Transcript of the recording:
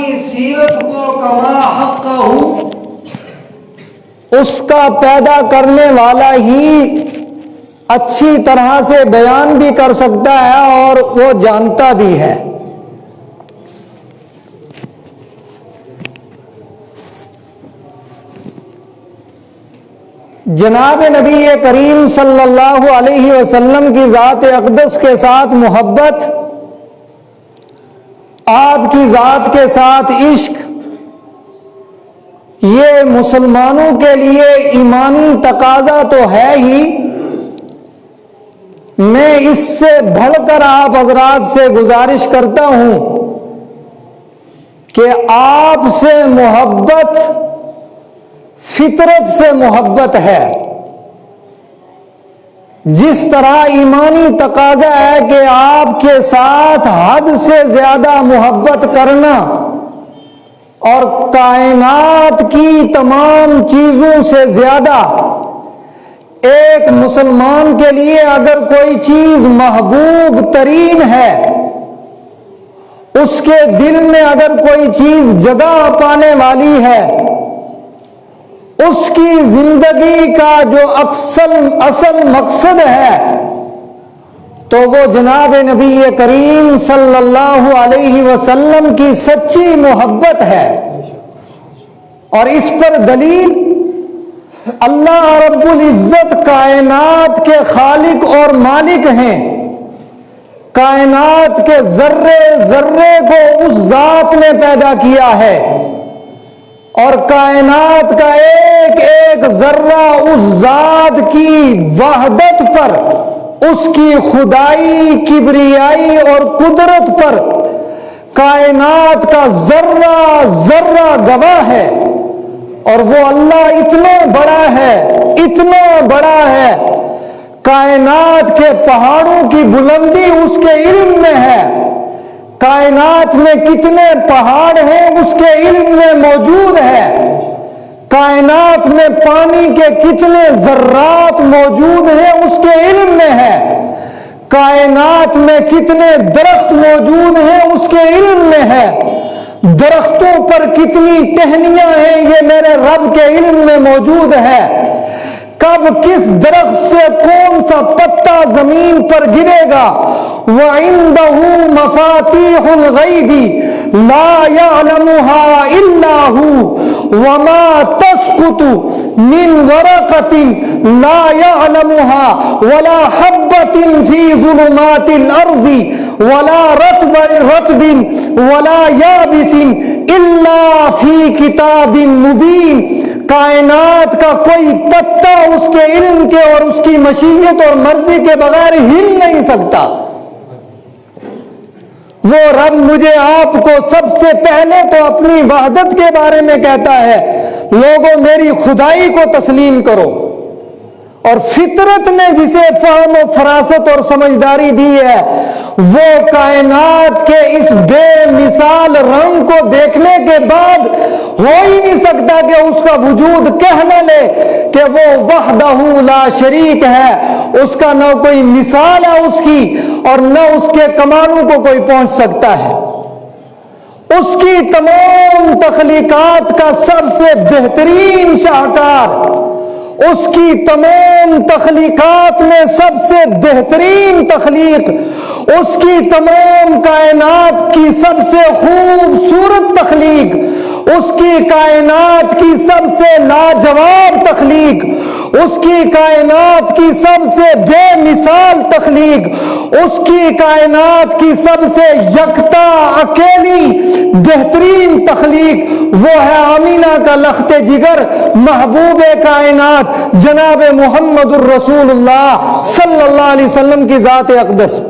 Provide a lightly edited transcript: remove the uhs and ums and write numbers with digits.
کی سیرت کو کما حقہ، اس کا پیدا کرنے والا ہی اچھی طرح سے بیان بھی کر سکتا ہے اور وہ جانتا بھی ہے۔ جناب نبی کریم صلی اللہ علیہ وسلم کی ذات اقدس کے ساتھ محبت، آپ کی ذات کے ساتھ عشق، یہ مسلمانوں کے لیے ایمانی تقاضا تو ہے ہی، میں اس سے بڑھ کر آپ حضرات سے گزارش کرتا ہوں کہ آپ سے محبت فطرت سے محبت ہے۔ جس طرح ایمانی تقاضا ہے کہ آپ کے ساتھ حد سے زیادہ محبت کرنا اور کائنات کی تمام چیزوں سے زیادہ، ایک مسلمان کے لیے اگر کوئی چیز محبوب ترین ہے، اس کے دل میں اگر کوئی چیز جگہ پانے والی ہے، اس کی زندگی کا جو اصل مقصد ہے، تو وہ جناب نبی کریم صلی اللہ علیہ وسلم کی سچی محبت ہے۔ اور اس پر دلیل اللہ رب العزت کائنات کے خالق اور مالک ہیں، کائنات کے ذرے ذرے کو اس ذات نے پیدا کیا ہے، اور کائنات کا ایک ایک ذرہ اس ذات کی وحدت پر، اس کی خدائی، کبریائی اور قدرت پر کائنات کا ذرہ ذرہ گواہ ہے۔ اور وہ اللہ اتنا بڑا ہے، اتنا بڑا ہے، کائنات کے پہاڑوں کی بلندی اس کے علم میں ہے، کائنات میں کتنے پہاڑ ہیں اس کے علم میں موجود ہے، کائنات میں پانی کے کتنے ذرات موجود ہیں اس کے علم میں ہے، کائنات میں کتنے درخت موجود ہیں اس کے علم میں ہے، درختوں پر کتنی ٹہنیاں ہیں یہ میرے رب کے علم میں موجود ہے، کب کس درخت سے کون سا پتا زمین پر گرے گا، وَعِندَهُ مَفَاتِيحُ الْغَيْبِ لَا يَعْلَمُهَا إِلَّا هُوَ وَمَا تَسْقُطُ مِنْ وَرَقَةٍ لَا يَعْلَمُهَا وَلَا حَبَّةٍ فِي ظُلُمَاتِ الْأَرْضِ وَلَا رَطْبٍ وَلَا يَابِسٍ إِلَّا فِي كِتَابٍ مُبِينٍ۔ کائنات کا کوئی پتا اس کے علم کے اور اس کی مشیت اور مرضی کے بغیر ہل نہیں سکتا۔ وہ رب مجھے آپ کو سب سے پہلے تو اپنی وحدت کے بارے میں کہتا ہے، لوگوں میری خدائی کو تسلیم کرو، اور فطرت نے جسے فہم و فراست اور سمجھداری دی ہے، وہ کائنات کے اس بے مثال رنگ کو دیکھنے کے بعد ہو ہی نہیں سکتا کہ اس کا وجود کہہ نہ لے کہ وہ وحدہ لا شریک ہے، اس کا نہ کوئی مثال ہے اس کی، اور نہ اس کے کمالوں کو کوئی پہنچ سکتا ہے۔ اس کی تمام تخلیقات کا سب سے بہترین شاہکار، اس کی تمام تخلیقات میں سب سے بہترین تخلیق، اس کی تمام کائنات کی سب سے خوبصورت تخلیق، اس کی کائنات کی سب سے لاجواب تخلیق، اس کی کائنات کی سب سے بے مثال تخلیق، اس کی کائنات کی سب سے یکتا اکیلی بہترین تخلیق، وہ ہے آمینہ کا لخت جگر، محبوب کائنات جناب محمد الرسول اللہ صلی اللہ علیہ وسلم کی ذات اقدس۔